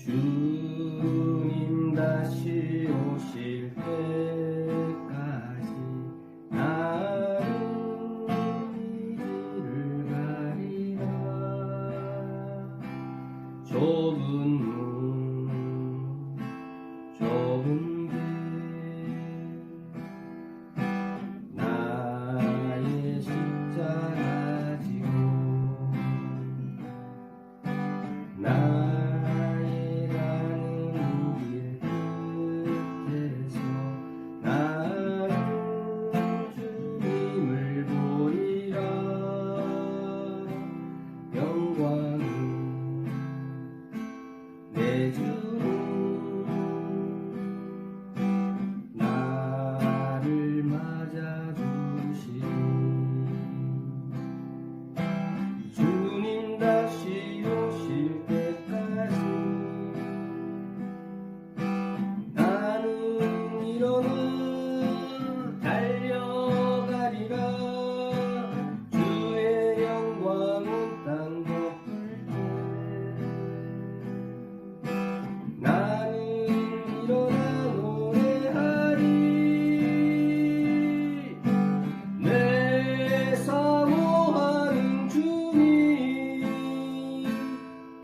주님 다시 오실 때까지 나는 이 길을 가리라. 좁은 문 좁은 길 나의 십자가 지고 나의 가는 길 끝에서 나는 주님을 보리라. 영광은 내 주는 나를 맞아주시니 주님 다시 오실 때까지 나는 일어나 달려가리라. 주의 영광은 땅 덮을 때 나는 일어나 노래하리. 내 사모하는 주님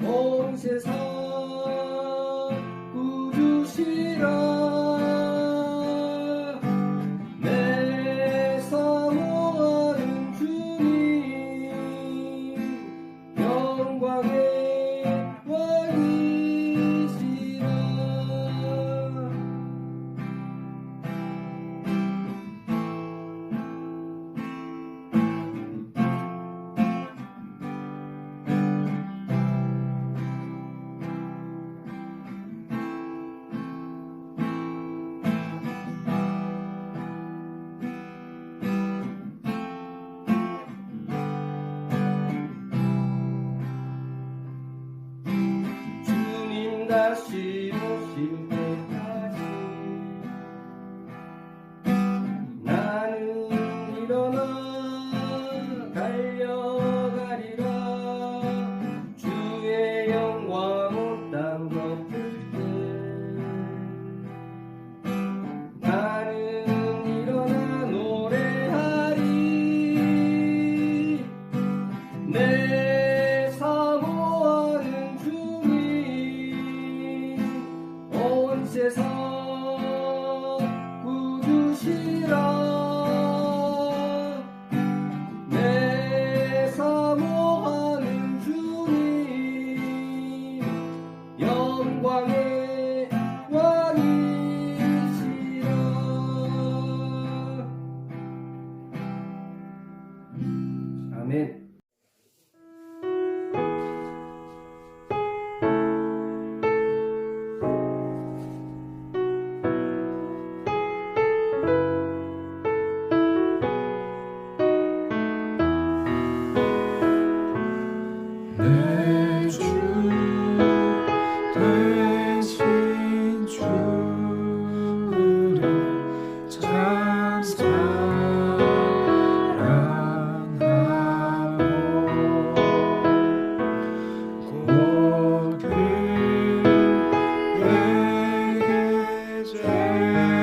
온 세상 구주시라. 내 사모하는 주님 영광의 왕이시라. 주님 다시 오실 때까지 나는 일어나 달려가리라. 주의 영광은 땅 덮을 때 나는 일어나 노래하리. 내 사모하는 주님 온 세상 구주시라. 내 사모하는 주님 영광의 왕이시라. 아멘. 내 주 대신 주를 참 사랑하고 곧 그에게 제가고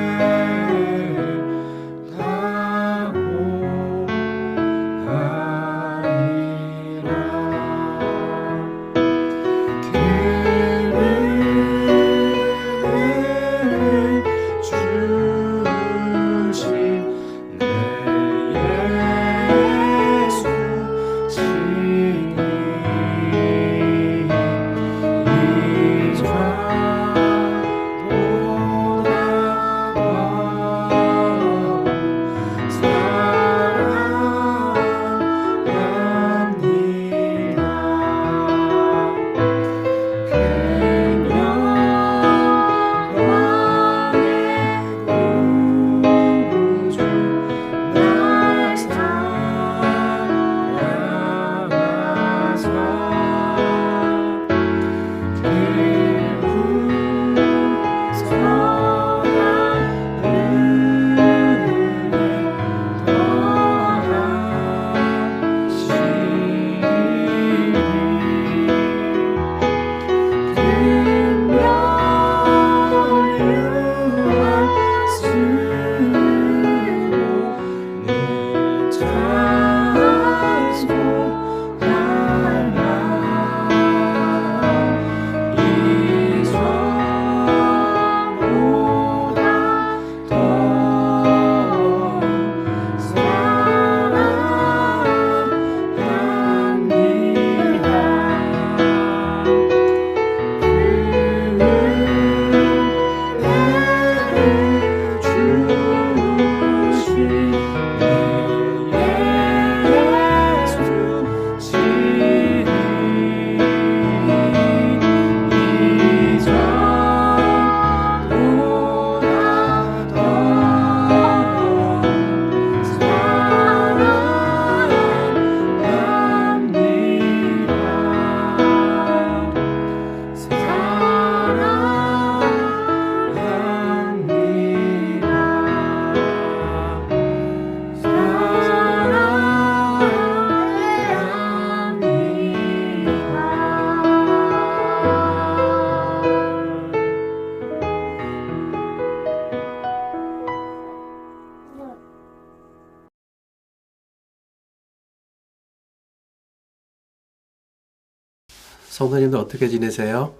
성도님들 어떻게 지내세요?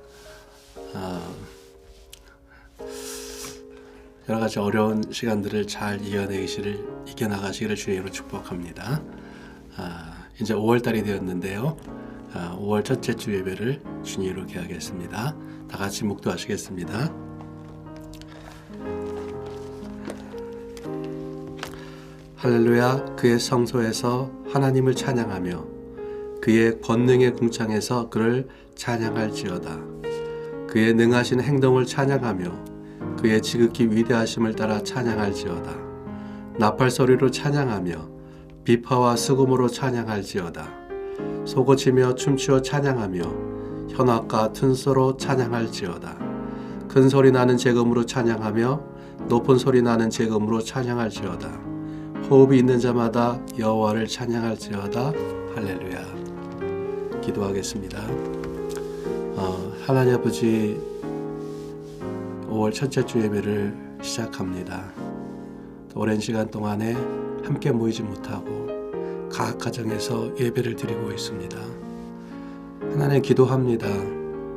여러 가지 어려운 시간들을 잘 이겨나가시기를 주님으로 축복합니다. 이제 5월달이 되었는데요. 5월 첫째 주 예배를 주님으로 기하겠습니다. 다 같이 묵도하시겠습니다. 할렐루야. 그의 성소에서 하나님을 찬양하며 그의 권능의 궁창에서 그를 찬양할지어다. 그의 능하신 행동을 찬양하며 그의 지극히 위대하심을 따라 찬양할지어다. 나팔소리로 찬양하며 비파와 수금으로 찬양할지어다. 소고치며 춤추어 찬양하며 현악과 튼소로 찬양할지어다. 큰 소리 나는 제금으로 찬양하며 높은 소리 나는 제금으로 찬양할지어다. 호흡이 있는 자마다 여호와를 찬양할지어다. 할렐루야. 기도하겠습니다. 하나님 아버지, 5월 첫째 주 예배를 시작합니다. 오랜 시간 동안에 함께 모이지 못하고 각 가정에서 예배를 드리고 있습니다. 하나님 기도합니다.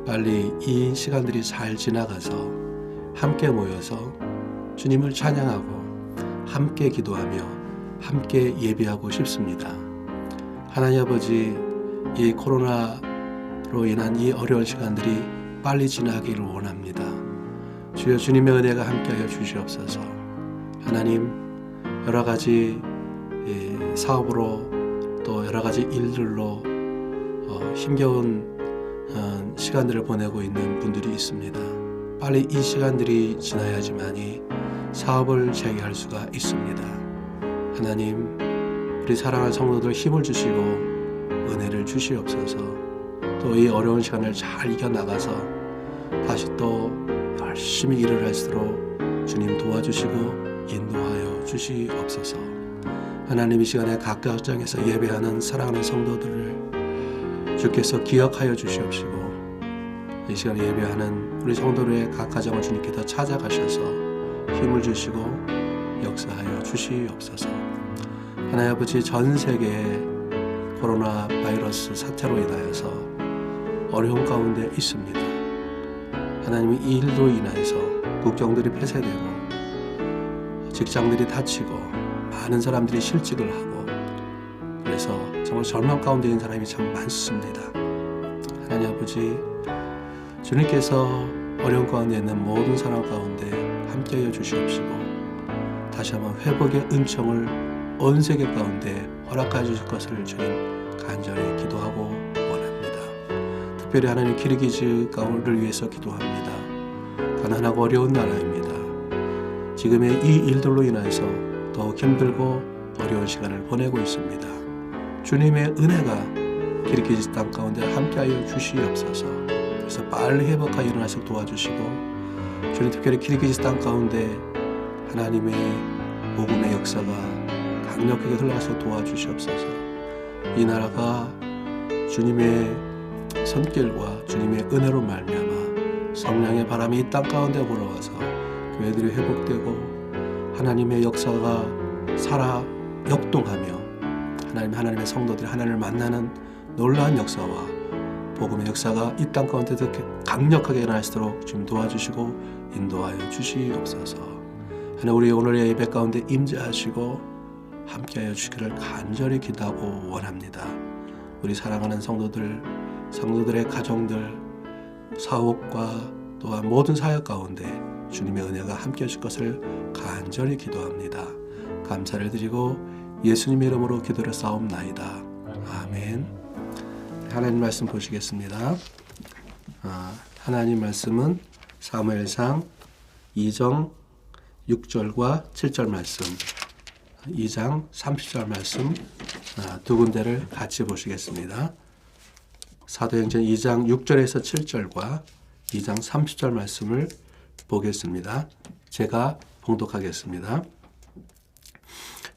빨리 이 시간들이 잘 지나가서 함께 모여서 주님을 찬양하고 함께 기도하며 함께 예배하고 싶습니다. 하나님 아버지, 이 코로나로 인한 이 어려운 시간들이 빨리 지나기를 원합니다. 주여 주님의 은혜가 함께하여 주시옵소서. 하나님, 여러 가지 사업으로 또 여러 가지 일들로 힘겨운 시간들을 보내고 있는 분들이 있습니다. 빨리 이 시간들이 지나야지만이 사업을 재개할 수가 있습니다. 하나님, 우리 사랑하는 성도들 힘을 주시고 은혜를 주시옵소서. 또 이 어려운 시간을 잘 이겨나가서 다시 또 열심히 일을 할수록 주님 도와주시고 인도하여 주시옵소서. 하나님, 이 시간에 각 가정에서 예배하는 사랑하는 성도들을 주께서 기억하여 주시옵시고 이 시간에 예배하는 우리 성도들의 각 가정을 주님께서 찾아가셔서 힘을 주시고 역사하여 주시옵소서. 하나님 아버지, 전 세계에 코로나 바이러스 사태로 인하여서 어려운 가운데 있습니다. 하나님이 이 일로 인하여서 국경들이 폐쇄되고 직장들이 닫히고 많은 사람들이 실직을 하고 그래서 정말 절망 가운데 있는 사람이 참 많습니다. 하나님 아버지, 주님께서 어려운 가운데 있는 모든 사람 가운데 함께하여 주시옵시고 다시 한번 회복의 은총을 온 세계 가운데 허락하여 주실 것을 주님 간절히 기도하고 원합니다. 특별히 하나님 키르기즈를 위해서 기도합니다. 가난하고 어려운 나라입니다. 지금의 이 일들로 인해서 더욱 힘들고 어려운 시간을 보내고 있습니다. 주님의 은혜가 키르기즈 땅 가운데 함께하여 주시옵소서. 그래서 빨리 회복하여 일어나서 도와주시고 주님, 특별히 키르기즈 땅 가운데 하나님의 복음의 역사가 강력하게 흘러가서 도와주시옵소서. 이 나라가 주님의 손길과 주님의 은혜로 말미암아 성령의 바람이 이 땅 가운데 불어와서 교회들이 회복되고 하나님의 역사가 살아 역동하며 하나님의 성도들이 하나님을 만나는 놀라운 역사와 복음의 역사가 이 땅 가운데 더 강력하게 일어날 수 있도록 좀 도와주시고 인도하여 주시옵소서. 하나님, 우리 오늘의 예배 가운데 임재하시고 함께하여 주시기를 간절히 기도하고 원합니다. 우리 사랑하는 성도들의 가정들, 사업과 또한 모든 사역 가운데 주님의 은혜가 함께해 주실 것을 간절히 기도합니다. 감사를 드리고 예수님의 이름으로 기도를 싸움나이다. 아멘. 하나님 말씀 보시겠습니다. 하나님 말씀은 사무엘상 2장 6절과 7절 말씀, 2장 30절 말씀 두 군데를 같이 보시겠습니다. 사도행전 2장 6절에서 7절과 2장 30절 말씀을 보겠습니다. 제가 봉독하겠습니다.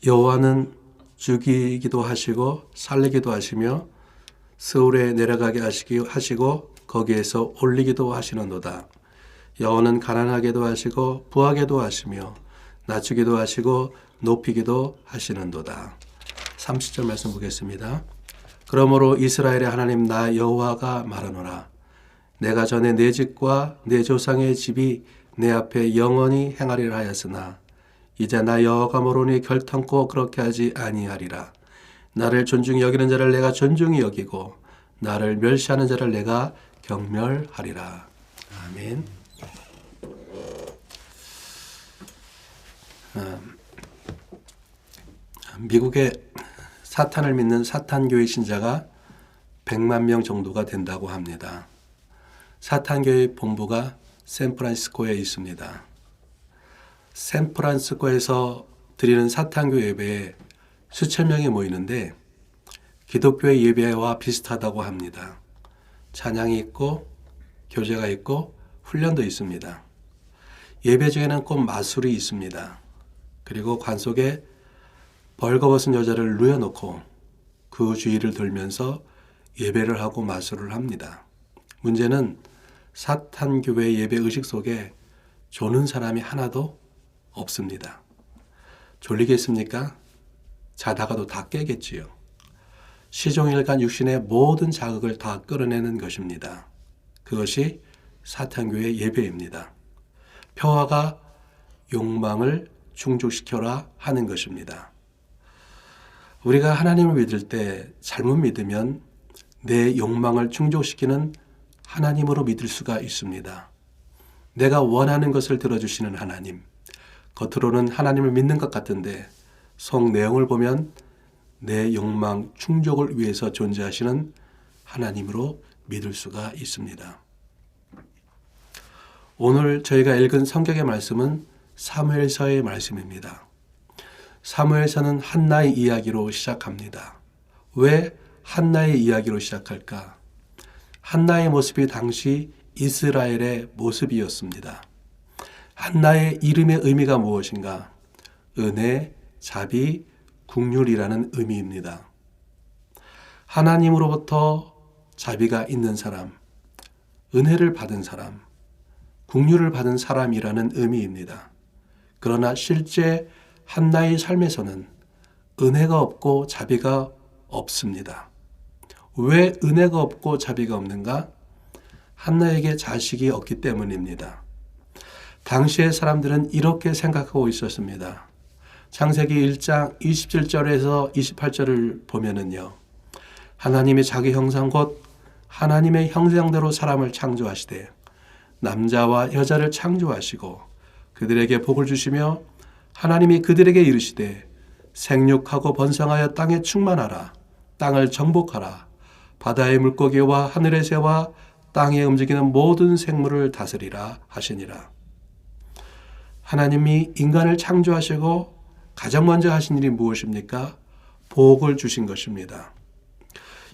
여호와는 죽이기도 하시고 살리기도 하시며 스울에 내려가게 하시고 거기에서 올리기도 하시는도다. 여호와는 가난하게도 하시고 부하게도 하시며 낮추기도 하시고 높이기도 하시는도다. 30절 말씀 보겠습니다. 그러므로 이스라엘의 하나님 나 여호와가 말하노라. 내가 전에 내 집과 내 조상의 집이 내 앞에 영원히 행하리라 하였으나 이제 나 여호와가 모르니 결탄코 그렇게 하지 아니하리라. 나를 존중히 여기는 자를 내가 존중히 여기고 나를 멸시하는 자를 내가 경멸하리라. 아멘. 미국의 사탄을 믿는 사탄교회 신자가 100만 명 정도가 된다고 합니다. 사탄교회 본부가 샌프란시스코에 있습니다. 샌프란시스코에서 드리는 사탄교회 예배에 수천 명이 모이는데 기독교의 예배와 비슷하다고 합니다. 찬양이 있고 교제가 있고 훈련도 있습니다. 예배 중에는 꼭 마술이 있습니다. 그리고 관 속에 벌거벗은 여자를 누워놓고 그 주위를 돌면서 예배를 하고 마술을 합니다. 문제는 사탄교회 예배 의식 속에 조는 사람이 하나도 없습니다. 졸리겠습니까? 자다가도 다 깨겠지요. 시종일관 육신의 모든 자극을 다 끌어내는 것입니다. 그것이 사탄교회 예배입니다. 평화가 욕망을 충족시켜라 하는 것입니다. 우리가 하나님을 믿을 때 잘못 믿으면 내 욕망을 충족시키는 하나님으로 믿을 수가 있습니다. 내가 원하는 것을 들어주시는 하나님, 겉으로는 하나님을 믿는 것 같은데 속 내용을 보면 내 욕망 충족을 위해서 존재하시는 하나님으로 믿을 수가 있습니다. 오늘 저희가 읽은 성경의 말씀은 사무엘서의 말씀입니다. 사무엘서는 한나의 이야기로 시작합니다. 왜 한나의 이야기로 시작할까? 한나의 모습이 당시 이스라엘의 모습이었습니다. 한나의 이름의 의미가 무엇인가? 은혜, 자비, 국률이라는 의미입니다. 하나님으로부터 자비가 있는 사람, 은혜를 받은 사람, 국률을 받은 사람이라는 의미입니다. 그러나 실제 한나의 삶에서는 은혜가 없고 자비가 없습니다. 왜 은혜가 없고 자비가 없는가? 한나에게 자식이 없기 때문입니다. 당시의 사람들은 이렇게 생각하고 있었습니다. 창세기 1장 27절에서 28절을 보면은요. 하나님이 자기 형상 곧 하나님의 형상대로 사람을 창조하시되 남자와 여자를 창조하시고 그들에게 복을 주시며 하나님이 그들에게 이르시되 생육하고 번성하여 땅에 충만하라. 땅을 정복하라. 바다의 물고기와 하늘의 새와 땅에 움직이는 모든 생물을 다스리라 하시니라. 하나님이 인간을 창조하시고 가장 먼저 하신 일이 무엇입니까? 복을 주신 것입니다.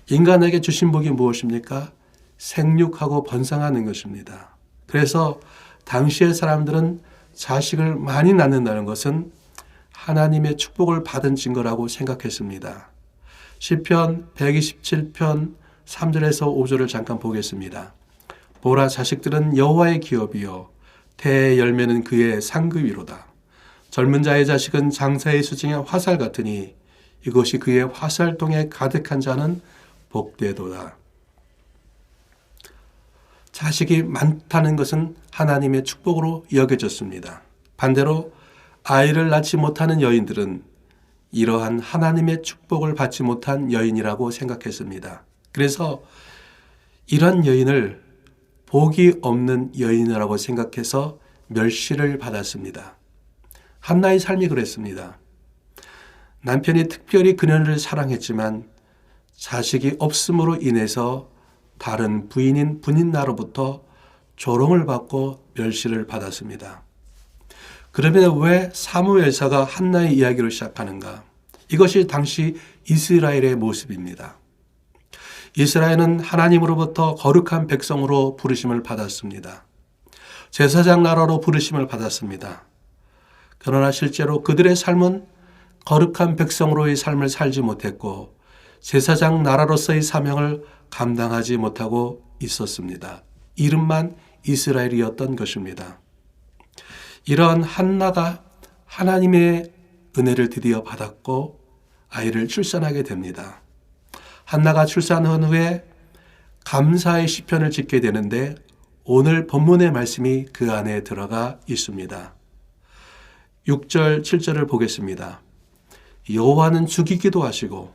인간에게 주신 복이 무엇입니까? 생육하고 번성하는 것입니다. 그래서 당시의 사람들은 자식을 많이 낳는다는 것은 하나님의 축복을 받은 증거라고 생각했습니다. 시편 127편 3절에서 5절을 잠깐 보겠습니다. 보라, 자식들은 여호와의 기업이요 태의 열매는 그의 상급이로다. 젊은 자의 자식은 장사의 수중의 화살 같으니 이것이 그의 화살통에 가득한 자는 복되도다. 자식이 많다는 것은 하나님의 축복으로 여겨졌습니다. 반대로 아이를 낳지 못하는 여인들은 이러한 하나님의 축복을 받지 못한 여인이라고 생각했습니다. 그래서 이런 여인을 복이 없는 여인이라고 생각해서 멸시를 받았습니다. 한나의 삶이 그랬습니다. 남편이 특별히 그녀를 사랑했지만 자식이 없음으로 인해서 다른 부인인 분인나로부터 조롱을 받고 멸시를 받았습니다. 그러면 왜 사무엘서가 한나의 이야기로 시작하는가? 이것이 당시 이스라엘의 모습입니다. 이스라엘은 하나님으로부터 거룩한 백성으로 부르심을 받았습니다. 제사장 나라로 부르심을 받았습니다. 그러나 실제로 그들의 삶은 거룩한 백성으로의 삶을 살지 못했고 제사장 나라로서의 사명을 감당하지 못하고 있었습니다. 이름만 이스라엘이었던 것입니다. 이러한 한나가 하나님의 은혜를 드디어 받았고 아이를 출산하게 됩니다. 한나가 출산한 후에 감사의 시편을 짓게 되는데 오늘 본문의 말씀이 그 안에 들어가 있습니다. 6절, 7절을 보겠습니다. 여호와는 죽이기도 하시고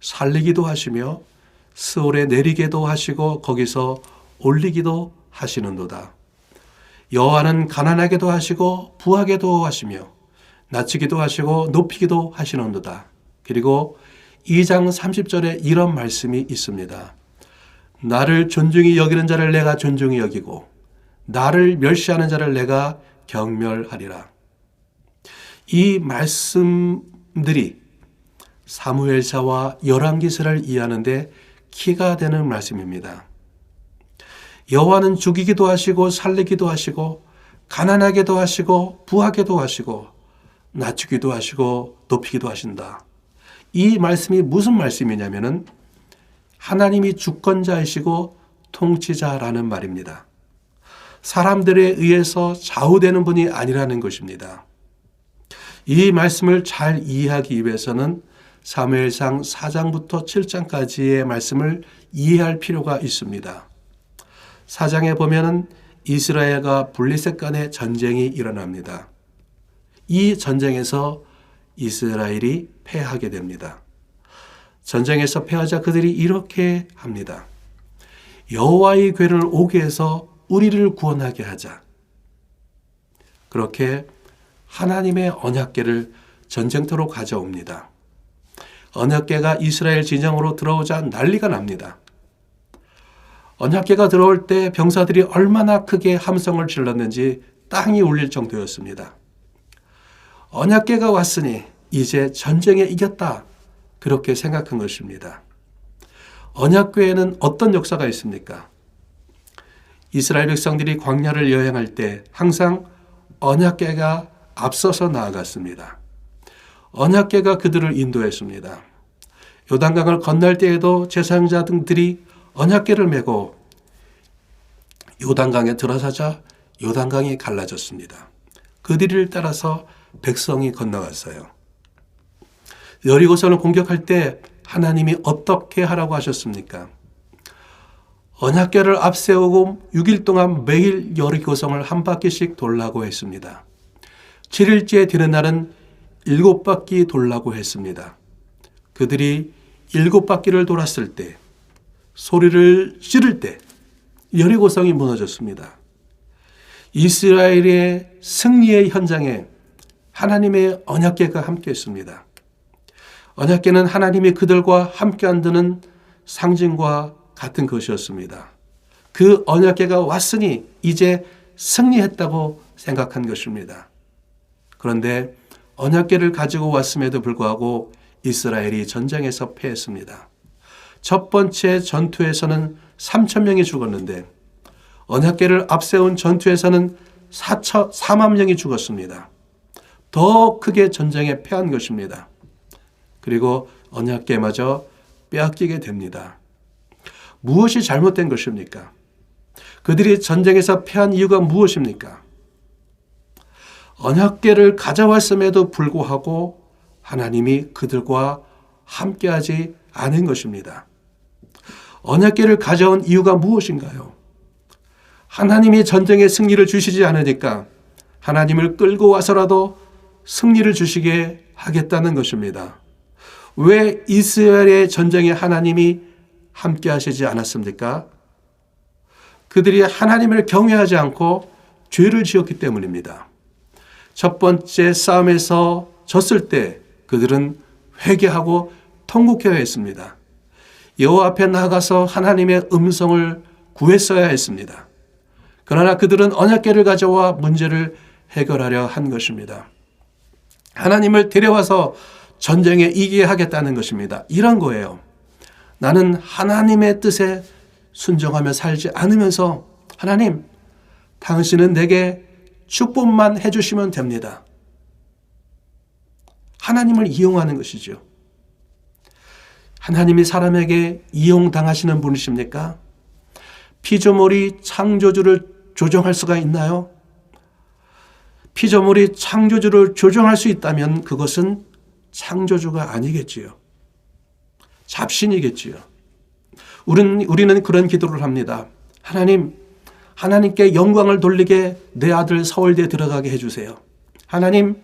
살리기도 하시며 스올에 내리게도 하시고 거기서 올리기도 하시는도다. 여호와는 가난하게도 하시고 부하게도 하시며 낮추기도 하시고 높이기도 하시는도다. 그리고 2장 30절에 이런 말씀이 있습니다. 나를 존중히 여기는 자를 내가 존중히 여기고 나를 멸시하는 자를 내가 경멸하리라. 이 말씀들이 사무엘사와 열왕기서를 이해하는데 키가 되는 말씀입니다. 여호와는 죽이기도 하시고 살리기도 하시고 가난하게도 하시고 부하게도 하시고 낮추기도 하시고 높이기도 하신다. 이 말씀이 무슨 말씀이냐면은 하나님이 주권자이시고 통치자라는 말입니다. 사람들에 의해서 좌우되는 분이 아니라는 것입니다. 이 말씀을 잘 이해하기 위해서는 사무엘상 4장부터 7장까지의 말씀을 이해할 필요가 있습니다. 4장에 보면은 이스라엘과 블레셋 간의 전쟁이 일어납니다. 이 전쟁에서 이스라엘이 패하게 됩니다. 전쟁에서 패하자 그들이 이렇게 합니다. 여호와의 궤를 오게 해서 우리를 구원하게 하자. 그렇게 하나님의 언약궤를 전쟁터로 가져옵니다. 언약궤가 이스라엘 진영으로 들어오자 난리가 납니다. 언약궤가 들어올 때 병사들이 얼마나 크게 함성을 질렀는지 땅이 울릴 정도였습니다. 언약궤가 왔으니 이제 전쟁에 이겼다. 그렇게 생각한 것입니다. 언약궤에는 어떤 역사가 있습니까? 이스라엘 백성들이 광야를 여행할 때 항상 언약궤가 앞서서 나아갔습니다. 언약궤가 그들을 인도했습니다. 요단강을 건널 때에도 제사장자 등들이 언약궤를 메고 요단강에 들어서자 요단강이 갈라졌습니다. 그들을 따라서 백성이 건너갔어요. 여리고성을 공격할 때 하나님이 어떻게 하라고 하셨습니까? 언약궤를 앞세우고 6일 동안 매일 여리고성을 한 바퀴씩 돌라고 했습니다. 7일째 되는 날은 7바퀴 돌라고 했습니다. 그들이 7바퀴를 돌았을 때 소리를 지를 때 여리고성이 무너졌습니다. 이스라엘의 승리의 현장에 하나님의 언약궤가 함께했습니다. 언약궤는 하나님이 그들과 함께 한다는 상징과 같은 것이었습니다. 그 언약궤가 왔으니 이제 승리했다고 생각한 것입니다. 그런데 언약궤를 가지고 왔음에도 불구하고 이스라엘이 전쟁에서 패했습니다. 첫 번째 전투에서는 3,000명이 죽었는데 언약궤를 앞세운 전투에서는 4만 명이 죽었습니다. 더 크게 전쟁에 패한 것입니다. 그리고 언약궤마저 빼앗기게 됩니다. 무엇이 잘못된 것입니까? 그들이 전쟁에서 패한 이유가 무엇입니까? 언약궤를 가져왔음에도 불구하고 하나님이 그들과 함께하지 않은 것입니다. 언약궤를 가져온 이유가 무엇인가요? 하나님이 전쟁의 승리를 주시지 않으니까 하나님을 끌고 와서라도 승리를 주시게 하겠다는 것입니다. 왜 이스라엘의 전쟁에 하나님이 함께 하시지 않았습니까? 그들이 하나님을 경외하지 않고 죄를 지었기 때문입니다. 첫 번째 싸움에서 졌을 때 그들은 회개하고 통곡해야 했습니다. 여호와 앞에 나가서 하나님의 음성을 구했어야 했습니다. 그러나 그들은 언약궤를 가져와 문제를 해결하려 한 것입니다. 하나님을 데려와서 전쟁에 이기게 하겠다는 것입니다. 이런 거예요. 나는 하나님의 뜻에 순종하며 살지 않으면서 하나님, 당신은 내게 축복만 해주시면 됩니다. 하나님을 이용하는 것이죠. 하나님이 사람에게 이용당하시는 분이십니까? 피조물이 창조주를 조정할 수가 있나요? 피조물이 창조주를 조정할 수 있다면 그것은 창조주가 아니겠지요. 잡신이겠지요. 우리는 그런 기도를 합니다. 하나님, 하나님께 영광을 돌리게 내 아들 서울대에 들어가게 해주세요. 하나님,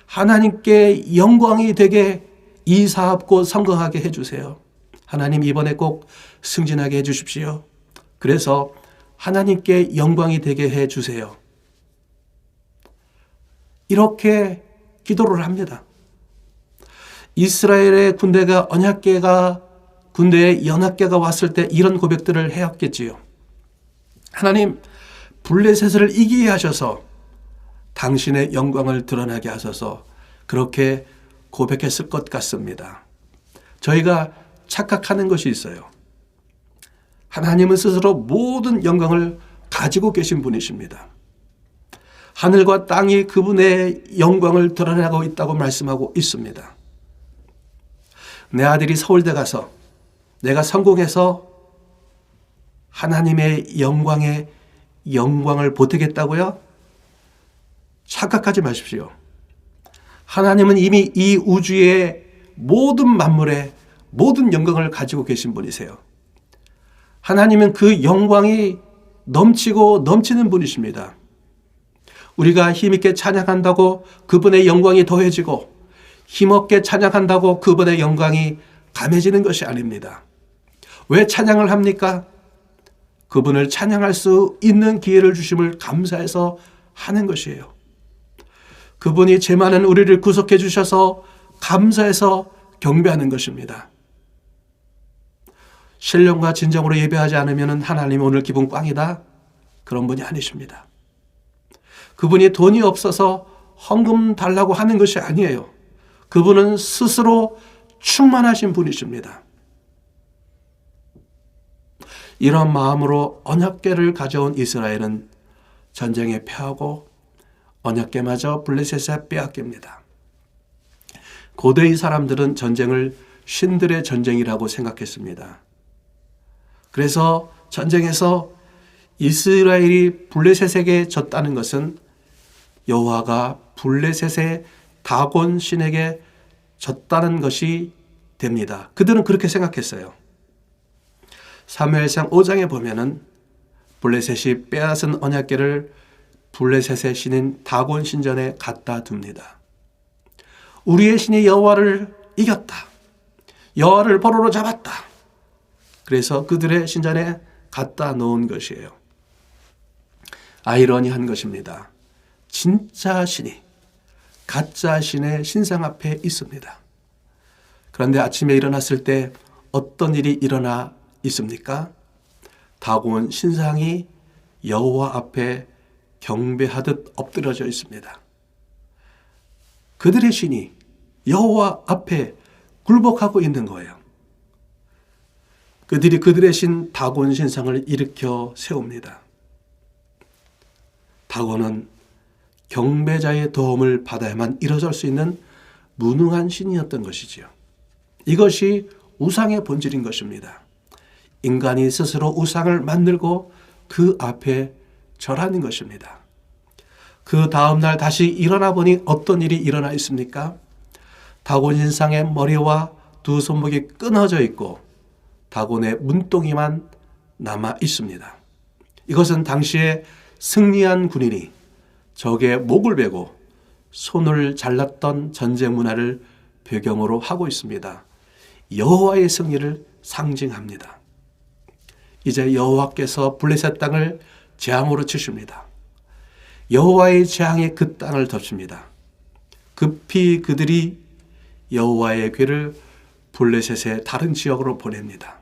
하나님께 영광이 되게 이 사업고 성공하게 해주세요. 하나님, 이번에 꼭 승진하게 해주십시오. 그래서 하나님께 영광이 되게 해주세요. 이렇게 기도를 합니다. 이스라엘의 군대가 군대에 연합계가 왔을 때 이런 고백들을 해왔겠지요. 하나님, 블레셋을 이기게 하셔서 당신의 영광을 드러나게 하셔서 그렇게 고백했을 것 같습니다. 저희가 착각하는 것이 있어요. 하나님은 스스로 모든 영광을 가지고 계신 분이십니다. 하늘과 땅이 그분의 영광을 드러내고 있다고 말씀하고 있습니다. 내 아들이 서울대 가서 내가 성공해서 하나님의 영광을 보태겠다고요? 착각하지 마십시오. 하나님은 이미 이 우주의 모든 만물의 모든 영광을 가지고 계신 분이세요. 하나님은 그 영광이 넘치고 넘치는 분이십니다. 우리가 힘있게 찬양한다고 그분의 영광이 더해지고 힘없게 찬양한다고 그분의 영광이 감해지는 것이 아닙니다. 왜 찬양을 합니까? 그분을 찬양할 수 있는 기회를 주심을 감사해서 하는 것이에요. 그분이 죄 많은 우리를 구속해 주셔서 감사해서 경배하는 것입니다. 신령과 진정으로 예배하지 않으면 하나님 오늘 기분 꽝이다? 그런 분이 아니십니다. 그분이 돈이 없어서 헌금 달라고 하는 것이 아니에요. 그분은 스스로 충만하신 분이십니다. 이런 마음으로 언약궤를 가져온 이스라엘은 전쟁에 패하고 언약궤마저 블레셋에 빼앗깁니다. 고대의 사람들은 전쟁을 신들의 전쟁이라고 생각했습니다. 그래서 전쟁에서 이스라엘이 블레셋에게 졌다는 것은 여호와가 블레셋의 다곤 신에게 졌다는 것이 됩니다. 그들은 그렇게 생각했어요. 사무엘상 5장에 보면은 블레셋이 빼앗은 언약궤를 블레셋의 신인 다곤 신전에 갖다 둡니다. 우리의 신이 여호와를 이겼다. 여호와를 포로로 잡았다. 그래서 그들의 신전에 갖다 놓은 것이에요. 아이러니한 것입니다. 진짜 신이 가짜 신의 신상 앞에 있습니다. 그런데 아침에 일어났을 때 어떤 일이 일어나 있습니까? 다곤 신상이 여호와 앞에 경배하듯 엎드려져 있습니다. 그들의 신이 여호와 앞에 굴복하고 있는 거예요. 그들이 그들의 신 다곤 신상을 일으켜 세웁니다. 다곤은 경배자의 도움을 받아야만 일어설 수 있는 무능한 신이었던 것이지요. 이것이 우상의 본질인 것입니다. 인간이 스스로 우상을 만들고 그 앞에 절하는 것입니다. 그 다음 날 다시 일어나 보니 어떤 일이 일어나 있습니까? 다곤 신상의 머리와 두 손목이 끊어져 있고 다곤의 문동이만 남아 있습니다. 이것은 당시에 승리한 군인이 적의 목을 베고 손을 잘랐던 전쟁 문화를 배경으로 하고 있습니다. 여호와의 승리를 상징합니다. 이제 여호와께서 블레셋 땅을 재앙으로 치십니다. 여호와의 재앙이 그 땅을 덮칩니다. 급히 그들이 여호와의 궤를 블레셋의 다른 지역으로 보냅니다.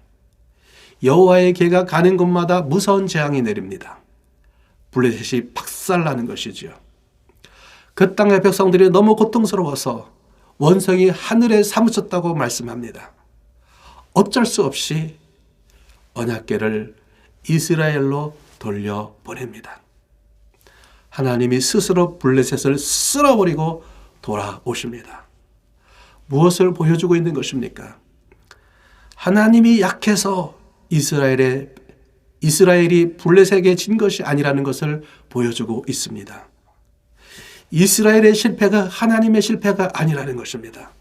여호와의 궤가 가는 곳마다 무서운 재앙이 내립니다. 블레셋이 박살나는 것이지요. 그 땅의 백성들이 너무 고통스러워서 원성이 하늘에 사무쳤다고 말씀합니다. 어쩔 수 없이 언약궤를 이스라엘로 돌려보냅니다. 하나님이 스스로 블레셋을 쓸어버리고 돌아오십니다. 무엇을 보여주고 있는 것입니까? 하나님이 약해서 이스라엘이 블레셋에게 진 것이 아니라는 것을 보여주고 있습니다. 이스라엘의 실패가 하나님의 실패가 아니라는 것입니다.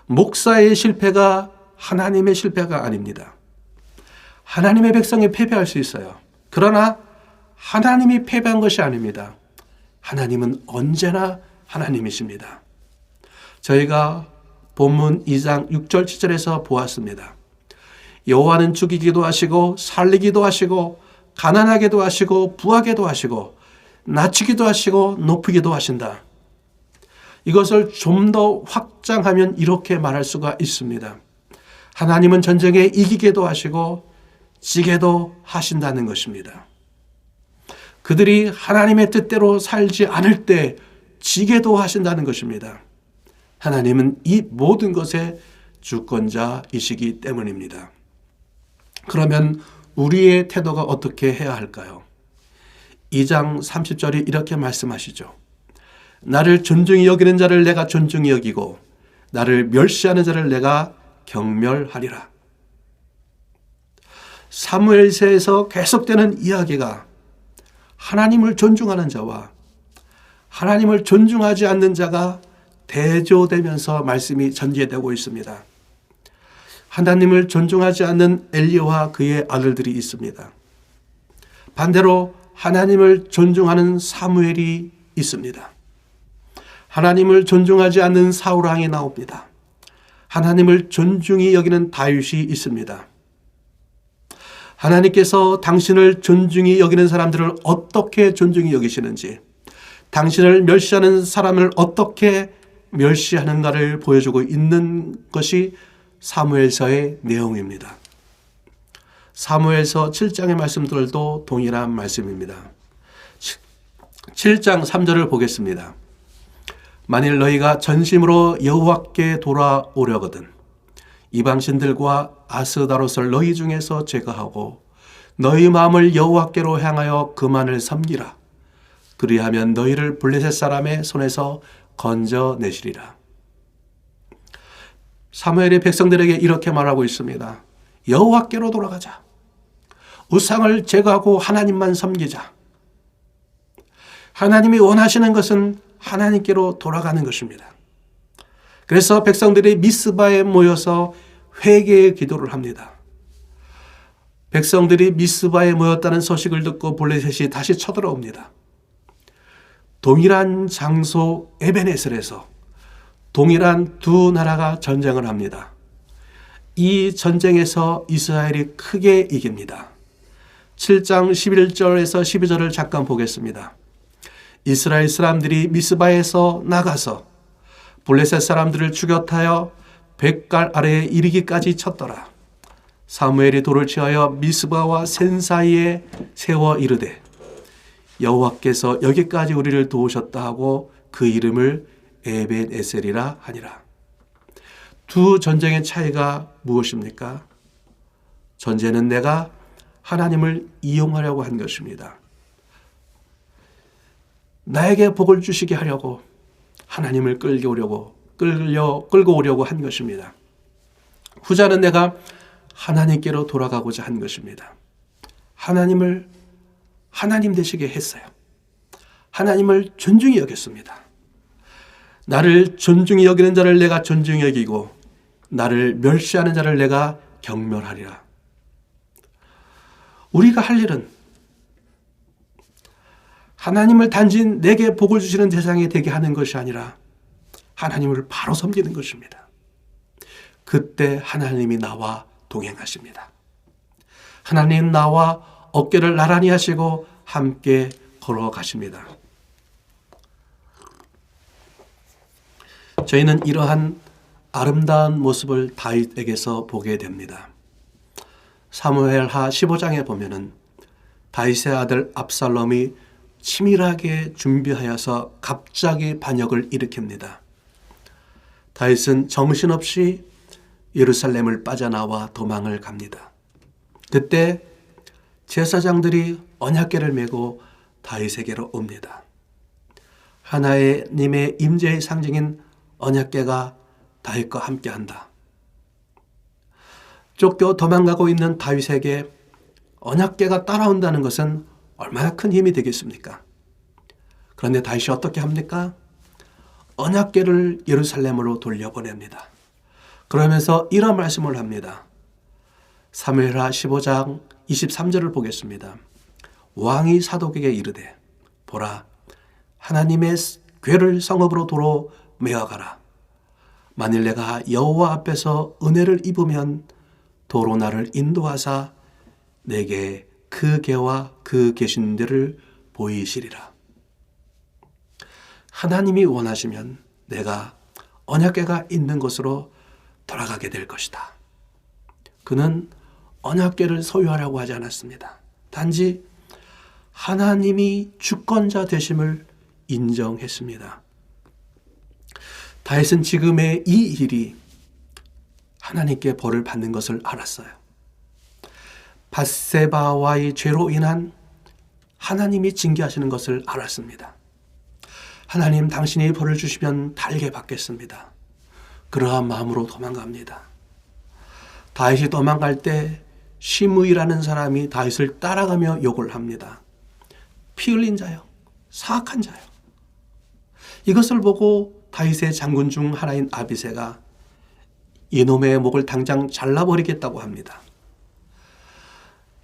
목사의 실패가 하나님의 실패가 아닙니다. 하나님의 백성이 패배할 수 있어요. 그러나 하나님이 패배한 것이 아닙니다. 하나님은 언제나 하나님이십니다. 저희가 본문 2장 6절 7절에서 보았습니다. 여호와는 죽이기도 하시고 살리기도 하시고 가난하게도 하시고 부하게도 하시고 낮추기도 하시고 높이기도 하신다. 이것을 좀 더 확장하면 이렇게 말할 수가 있습니다. 하나님은 전쟁에 이기게도 하시고 지게도 하신다는 것입니다. 그들이 하나님의 뜻대로 살지 않을 때 지게도 하신다는 것입니다. 하나님은 이 모든 것의 주권자이시기 때문입니다. 그러면 우리의 태도가 어떻게 해야 할까요? 2장 30절이 이렇게 말씀하시죠. 나를 존중히 여기는 자를 내가 존중히 여기고 나를 멸시하는 자를 내가 경멸하리라. 사무엘서에서 계속되는 이야기가 하나님을 존중하는 자와 하나님을 존중하지 않는 자가 대조되면서 말씀이 전개되고 있습니다. 하나님을 존중하지 않는 엘리야와 그의 아들들이 있습니다. 반대로 하나님을 존중하는 사무엘이 있습니다. 하나님을 존중하지 않는 사울 왕이 나옵니다. 하나님을 존중히 여기는 다윗이 있습니다. 하나님께서 당신을 존중히 여기는 사람들을 어떻게 존중히 여기시는지, 당신을 멸시하는 사람을 어떻게 멸시하는가를 보여주고 있는 것이 사무엘서의 내용입니다. 사무엘서 7장의 말씀들도 동일한 말씀입니다. 7장 3절을 보겠습니다. 만일 너희가 전심으로 여호와께 돌아오려거든 이방신들과 아스다롯을 너희 중에서 제거하고 너희 마음을 여호와께로 향하여 그만을 섬기라. 그리하면 너희를 블레셋 사람의 손에서 건져내시리라. 사무엘이 백성들에게 이렇게 말하고 있습니다. 여호와께로 돌아가자. 우상을 제거하고 하나님만 섬기자. 하나님이 원하시는 것은 하나님께로 돌아가는 것입니다. 그래서 백성들이 미스바에 모여서 회개의 기도를 합니다. 백성들이 미스바에 모였다는 소식을 듣고 블레셋이 다시 쳐들어옵니다. 동일한 장소 에베네셀에서 동일한 두 나라가 전쟁을 합니다. 이 전쟁에서 이스라엘이 크게 이깁니다. 7장 11절에서 12절을 잠깐 보겠습니다. 이스라엘 사람들이 미스바에서 나가서 블레셋 사람들을 추격하여 뱃갈 아래에 이르기까지 쳤더라. 사무엘이 돌을 취하여 미스바와 센 사이에 세워 이르되 여호와께서 여기까지 우리를 도우셨다 하고 그 이름을 에벤에셀이라 하니라. 두 전쟁의 차이가 무엇입니까? 전제는 내가 하나님을 이용하려고 한 것입니다. 나에게 복을 주시게 하려고 하나님을 끌고 오려고 한 것입니다. 후자는 내가 하나님께로 돌아가고자 한 것입니다. 하나님을 하나님 되시게 했어요. 하나님을 존중히 여겼습니다. 나를 존중히 여기는 자를 내가 존중히 여기고 나를 멸시하는 자를 내가 경멸하리라. 우리가 할 일은 하나님을 단지 내게 복을 주시는 대상이 되게 하는 것이 아니라 하나님을 바로 섬기는 것입니다. 그때 하나님이 나와 동행하십니다. 하나님 나와 어깨를 나란히 하시고 함께 걸어가십니다. 저희는 이러한 아름다운 모습을 다윗에게서 보게 됩니다. 사무엘하 15장에 보면은 다윗의 아들 압살롬이 치밀하게 준비하여서 갑자기 반역을 일으킵니다. 다윗은 정신없이 예루살렘을 빠져나와 도망을 갑니다. 그때 제사장들이 언약궤를 메고 다윗에게로 옵니다. 하나님의 임재의 상징인 언약궤가 다윗과 함께한다. 쫓겨 도망가고 있는 다윗에게 언약궤가 따라온다는 것은 얼마나 큰 힘이 되겠습니까? 그런데 다윗이 어떻게 합니까? 언약궤를 예루살렘으로 돌려보냅니다. 그러면서 이런 말씀을 합니다. 사무엘하 15장 23절을 보겠습니다. 왕이 사독에게 이르되 보라 하나님의 궤를 성읍으로 도로 메어가라. 만일 내가 여호와 앞에서 은혜를 입으면 도로 나를 인도하사 내게 그 궤와 그 계신 데를 보이시리라. 하나님이 원하시면 내가 언약궤가 있는 곳으로 돌아가게 될 것이다. 그는 언약궤를 소유하라고 하지 않았습니다. 단지 하나님이 주권자 되심을 인정했습니다. 다윗은 지금의 이 일이 하나님께 벌을 받는 것을 알았어요. 밧세바와의 죄로 인한 하나님이 징계하시는 것을 알았습니다. 하나님 당신이 벌을 주시면 달게 받겠습니다. 그러한 마음으로 도망갑니다. 다윗이 도망갈 때 시므이라는 사람이 다윗을 따라가며 욕을 합니다. 피 흘린 자요, 사악한 자요. 이것을 보고 다윗의 장군 중 하나인 아비새가 이놈의 목을 당장 잘라버리겠다고 합니다.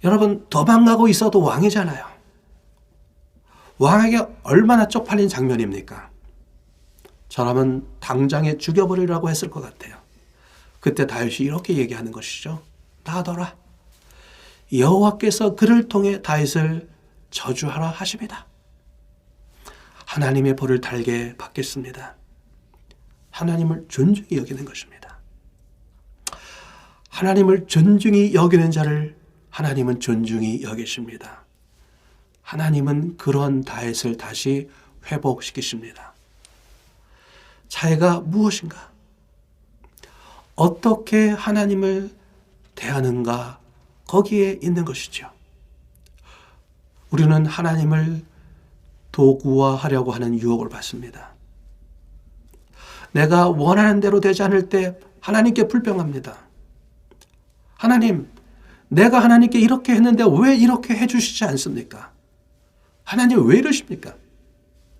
여러분, 도망가고 있어도 왕이잖아요. 왕에게 얼마나 쪽팔린 장면입니까? 저라면 당장에 죽여버리라고 했을 것 같아요. 그때 다윗이 이렇게 얘기하는 것이죠. 나더라. 여호와께서 그를 통해 다윗을 저주하라 하십니다. 하나님의 벌을 달게 받겠습니다. 하나님을 존중히 여기는 것입니다. 하나님을 존중히 여기는 자를 하나님은 존중히 여기십니다. 하나님은 그런 다윗을 다시 회복시키십니다. 차이가 무엇인가? 어떻게 하나님을 대하는가? 거기에 있는 것이죠. 우리는 하나님을 도구화하려고 하는 유혹을 받습니다. 내가 원하는 대로 되지 않을 때 하나님께 불평합니다. 하나님, 내가 하나님께 이렇게 했는데 왜 이렇게 해주시지 않습니까? 하나님 왜 이러십니까?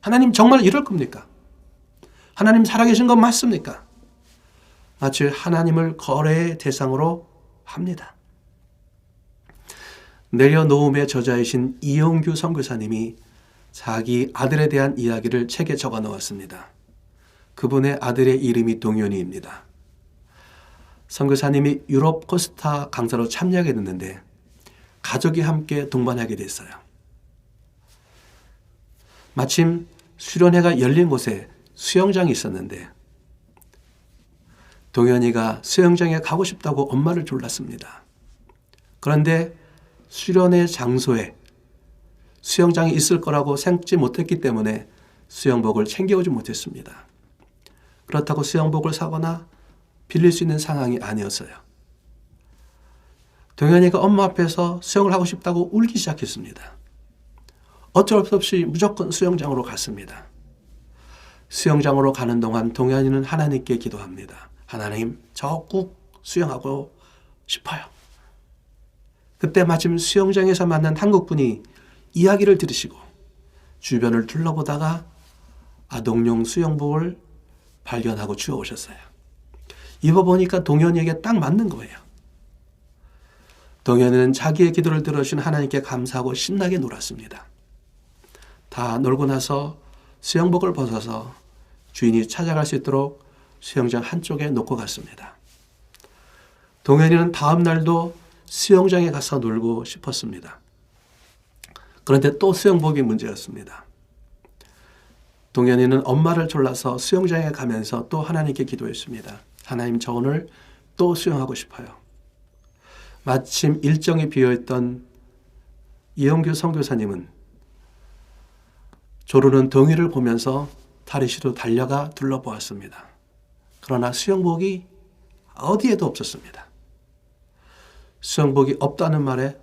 하나님 정말 이럴 겁니까? 하나님 살아계신 건 맞습니까? 마치 하나님을 거래의 대상으로 합니다. 내려놓음의 저자이신 이용규 선교사님이 자기 아들에 대한 이야기를 책에 적어 놓았습니다. 그분의 아들의 이름이 동현이입니다. 선교사님이 유럽 코스타 강사로 참여하게 됐는데 가족이 함께 동반하게 됐어요. 마침 수련회가 열린 곳에 수영장이 있었는데 동현이가 수영장에 가고 싶다고 엄마를 졸랐습니다. 그런데 수련회 장소에 수영장이 있을 거라고 생각지 못했기 때문에 수영복을 챙겨오지 못했습니다. 그렇다고 수영복을 사거나 빌릴 수 있는 상황이 아니었어요. 동현이가 엄마 앞에서 수영을 하고 싶다고 울기 시작했습니다. 어쩔 수 없이 무조건 수영장으로 갔습니다. 수영장으로 가는 동안 동현이는 하나님께 기도합니다. 하나님, 저 꼭 수영하고 싶어요. 그때 마침 수영장에서 만난 한국분이 이야기를 들으시고 주변을 둘러보다가 아동용 수영복을 발견하고 주워오셨어요. 입어보니까 동현이에게 딱 맞는 거예요. 동현이는 자기의 기도를 들어주신 하나님께 감사하고 신나게 놀았습니다. 다 놀고 나서 수영복을 벗어서 주인이 찾아갈 수 있도록 수영장 한쪽에 놓고 갔습니다. 동현이는 다음 날도 수영장에 가서 놀고 싶었습니다. 그런데 또 수영복이 문제였습니다. 동현이는 엄마를 졸라서 수영장에 가면서 또 하나님께 기도했습니다. 하나님, 저 오늘 또 수영하고 싶어요. 마침 일정이 비어있던 이영규 선교사님은 조르는 동이를 보면서 다리시로 달려가 둘러보았습니다. 그러나 수영복이 어디에도 없었습니다. 수영복이 없다는 말에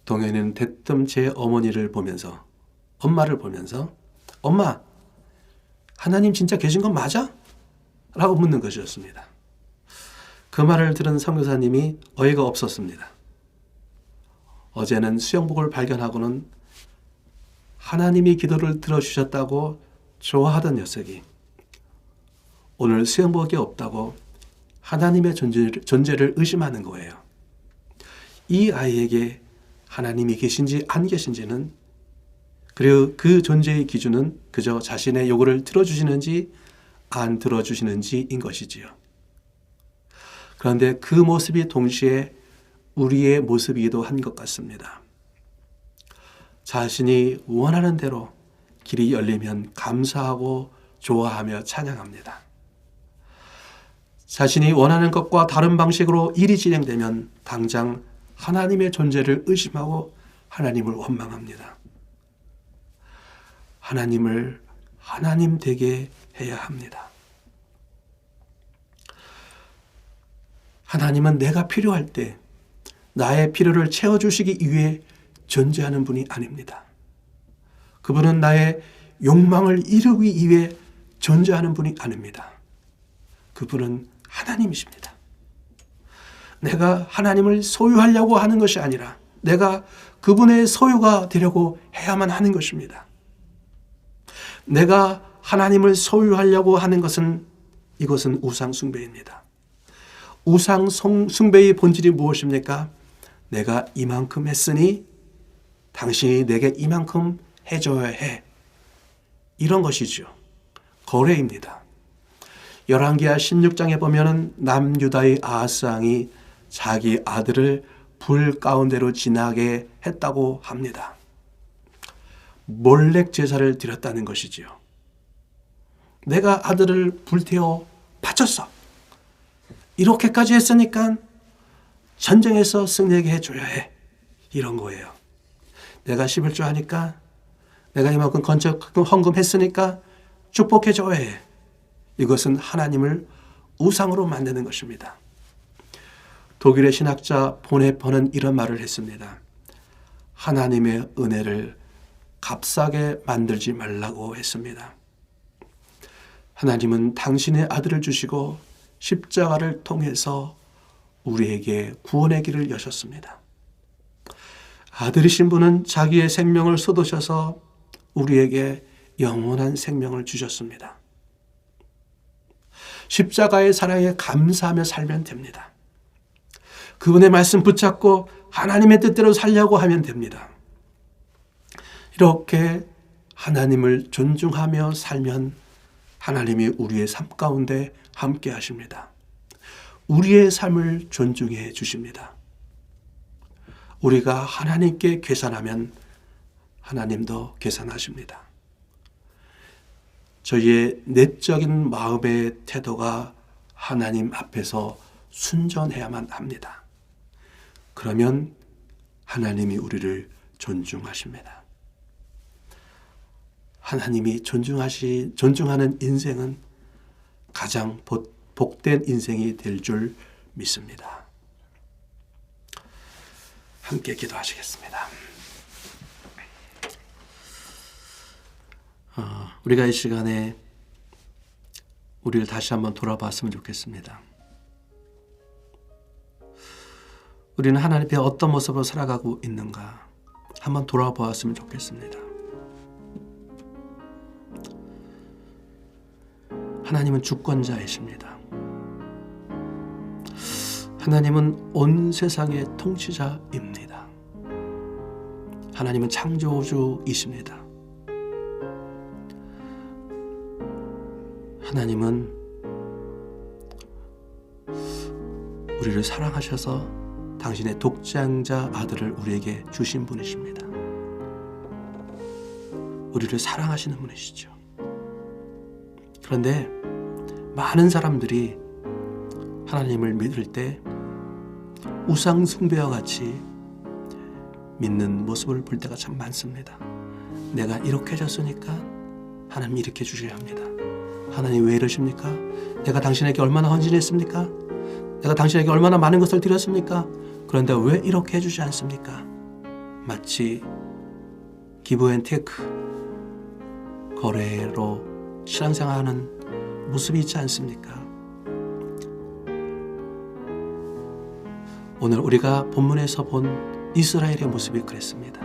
동현이는 대뜸 제 어머니를 보면서, 엄마를 보면서 엄마, 하나님 진짜 계신 건 맞아? 라고 묻는 것이었습니다. 그 말을 들은 선교사님이 어이가 없었습니다. 어제는 수영복을 발견하고는 하나님이 기도를 들어주셨다고 좋아하던 녀석이 오늘 수영복이 없다고 하나님의 존재를 의심하는 거예요. 이 아이에게 하나님이 계신지 안 계신지는, 그리고 그 존재의 기준은 그저 자신의 요구를 들어주시는지 안 들어주시는지인 것이지요. 그런데 그 모습이 동시에 우리의 모습이기도 한 것 같습니다. 자신이 원하는 대로 길이 열리면 감사하고 좋아하며 찬양합니다. 자신이 원하는 것과 다른 방식으로 일이 진행되면 당장 하나님의 존재를 의심하고 하나님을 원망합니다. 하나님을 하나님 되게 해야 합니다. 하나님은 내가 필요할 때 나의 필요를 채워주시기 위해 존재하는 분이 아닙니다. 그분은 나의 욕망을 이루기 위해 존재하는 분이 아닙니다. 그분은 하나님이십니다. 내가 하나님을 소유하려고 하는 것이 아니라 내가 그분의 소유가 되려고 해야만 하는 것입니다. 내가 하나님을 소유하려고 하는 것은, 이것은 우상 숭배입니다. 우상 숭배의 본질이 무엇입니까? 내가 이만큼 했으니 당신이 내게 이만큼 해줘야 해. 이런 것이죠. 거래입니다. 열왕기하 16장에 보면 남유다의 아하스 왕이 자기 아들을 불 가운데로 지나게 했다고 합니다. 몰렉 제사를 드렸다는 것이지요. 내가 아들을 불태워 바쳤어. 이렇게까지 했으니까 전쟁에서 승리하게 해줘야 해. 이런 거예요. 내가 11조 하니까, 내가 이만큼 헌금했으니까 축복해줘야 해. 이것은 하나님을 우상으로 만드는 것입니다. 독일의 신학자 보네퍼는 이런 말을 했습니다. 하나님의 은혜를 값싸게 만들지 말라고 했습니다. 하나님은 당신의 아들을 주시고 십자가를 통해서 우리에게 구원의 길을 여셨습니다. 아들이신 분은 자기의 생명을 쏟으셔서 우리에게 영원한 생명을 주셨습니다. 십자가의 사랑에 감사하며 살면 됩니다. 그분의 말씀 붙잡고 하나님의 뜻대로 살려고 하면 됩니다. 이렇게 하나님을 존중하며 살면 하나님이 우리의 삶 가운데 함께 하십니다. 우리의 삶을 존중해 주십니다. 우리가 하나님께 계산하면 하나님도 계산하십니다. 저희의 내적인 마음의 태도가 하나님 앞에서 순전해야만 합니다. 그러면 하나님이 우리를 존중하십니다. 하나님이 존중하는 인생은 가장 복된 인생이 될 줄 믿습니다. 함께 기도하시겠습니다. 우리가 이 시간에 우리를 다시 한번 돌아봤으면 좋겠습니다. 우리는 하나님 앞에 어떤 모습으로 살아가고 있는가 한번 돌아보았으면 좋겠습니다. 하나님은 주권자이십니다. 하나님은 온 세상의 통치자입니다. 하나님은 창조주이십니다. 하나님은 우리를 사랑하셔서 당신의 독생자 아들을 우리에게 주신 분이십니다. 우리를 사랑하시는 분이시죠. 그런데 많은 사람들이 하나님을 믿을 때 우상 숭배와 같이 믿는 모습을 볼 때가 참 많습니다. 내가 이렇게 해줬으니까 하나님 이렇게 주셔야 합니다. 하나님 왜 이러십니까? 내가 당신에게 얼마나 헌신했습니까? 내가 당신에게 얼마나 많은 것을 드렸습니까? 그런데 왜 이렇게 해주지 않습니까? 마치 기브 앤 테이크 거래로 신앙생활하는 모습이 있지 않습니까? 오늘 우리가 본문에서 본 이스라엘의 모습이 그랬습니다.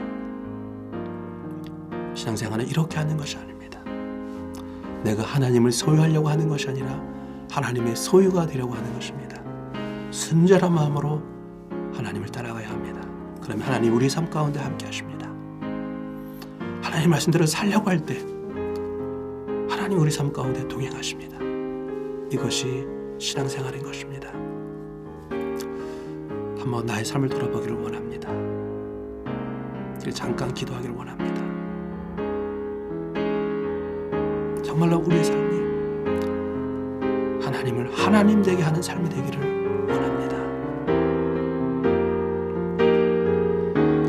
신앙생활은 이렇게 하는 것이 아닙니다. 내가 하나님을 소유하려고 하는 것이 아니라 하나님의 소유가 되려고 하는 것입니다. 순전한 마음으로 하나님을 따라가야 합니다. 그러면 하나님 우리 삶 가운데 함께 하십니다. 하나님 말씀대로 살려고 할 때 하나님 우리 삶 가운데 동행하십니다. 이것이 신앙생활인 것입니다. 한번 나의 삶을 돌아보기를 원합니다. 잠깐 기도하기를 원합니다. 정말로 우리의 삶이 하나님을 하나님 되게 하는 삶이 되기를 원합니다.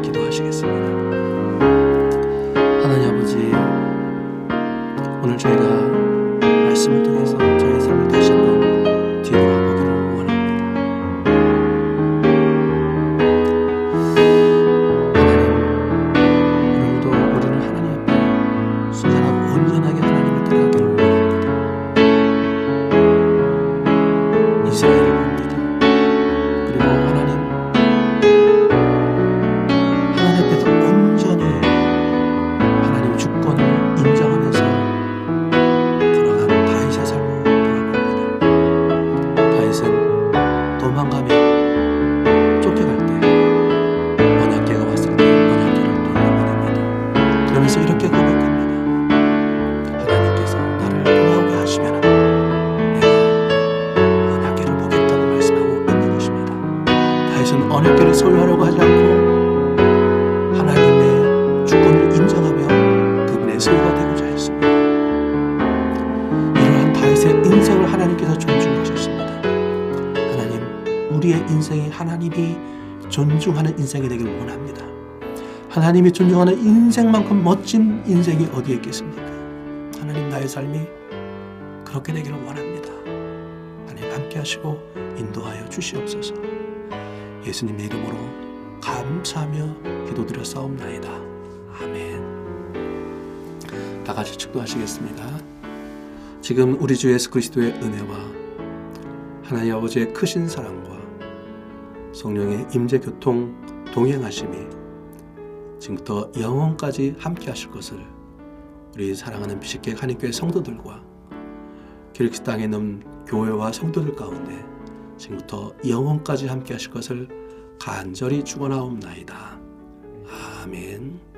기도하시겠습니다. 하나님 아버지, 오늘 저희가 말씀을 통해서 저희의 삶을 다시 한번 뒤돌아보기를 원합니다. 하나님, 오늘도 우리는 하나님 앞에 순전하고 온전하게 하나님을 따라가기를 원합니다. 이스라엘을 봅니다. 그리고 하나님 앞에서 온전히 하나님 주권을 인정하면서 돌아간 다윗의 삶을 돌아봅니다. 다윗은 도망가며 쫓겨갈 때 언약궤가 왔을 때 언약궤를 돌려보냅니다. 그러면서 이렇게 고백합니다. 하나님께서 나를 돌아오게 하시면 내가 언약궤를 보겠다고 말씀하고 있는 것입니다. 다윗은 언약궤를 소유하려고 하지 않고 하나님의 주권을 인정하며 그분의 소유가 되고자 했습니다. 이러한 다윗의 인생을 하나님께서 존중하셨습니다. 하나님, 우리의 인생이 하나님이 존중하는 인생이 되기를 원합니다. 하나님이 존중하는 인생만큼 멋진 인생이 어디에 있겠습니까? 하나님, 나의 삶이 그렇게 되기를 원합니다. 하나님 함께 하시고 인도하여 주시옵소서. 예수님의 이름으로 감사하며 기도드려 싸움나이다. 아멘. 다 같이 축도하시겠습니다. 지금 우리 주 예수 그리스도의 은혜와 하나님 아버지의 크신 사랑과 성령의 임재 교통 동행하심이 지금부터 영원까지 함께 하실 것을 우리 사랑하는 비식객 한인교회 성도들과 기록식 땅에 있는 교회와 성도들 가운데 지금부터 영원까지 함께 하실 것을 간절히 축원하옵나이다. 아멘.